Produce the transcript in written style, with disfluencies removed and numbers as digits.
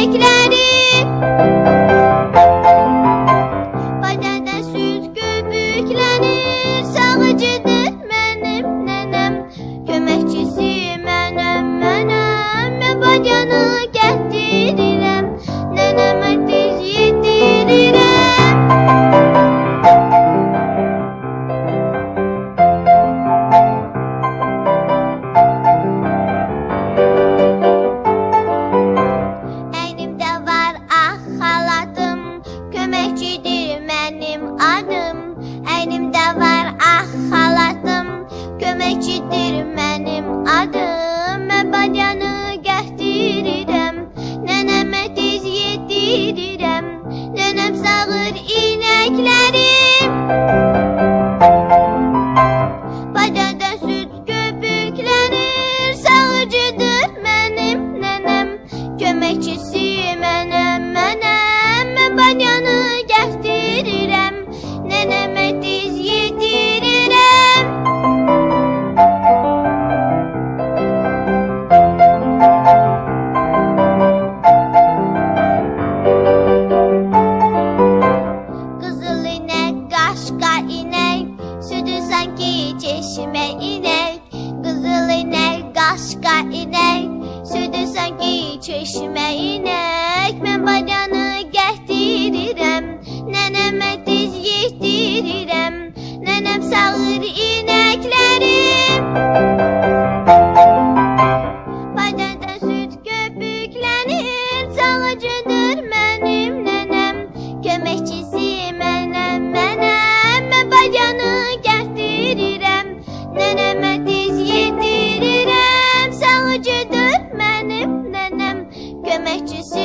inəkləri. Badada süd köpüklənir, Sagıcıdır mənim nənəm, köməkçisi mənəm, mən bacanı gətirirəm, nənəmə diz yetirirəm. Əynimdə var ağ xalatım, köməkçidir mənim adım. Əynimdə var ağ xalatım, köməkçidir mənim adım. Mən bacanı gətirirəm, nənəmə diz yetirirəm, nənəm sağır inəkləri. Badada süd köpüklənir, Sagıcıdır mənim nənəm, köməkçisi mənəm, mən bacanı gətirirəm, nənəmə diz yetirirəm. Qızıl inək, qaşqa inək, südü sanki çeşmə inək. Qızıl inək, qaşqa inək, südü sanki çeşmə inək. Mən bacanı gətirirəm, nənəmə diz yetirirəm, nənəm sağır inəkləri. Badada süd köpüklənir, Sagıcıdır mənim nənəm, köməkçisi mənəm, mən bacanı gətirirəm, nənəmə diz yetirirəm. Sagıcıdır mənim nənəm, köməkçisi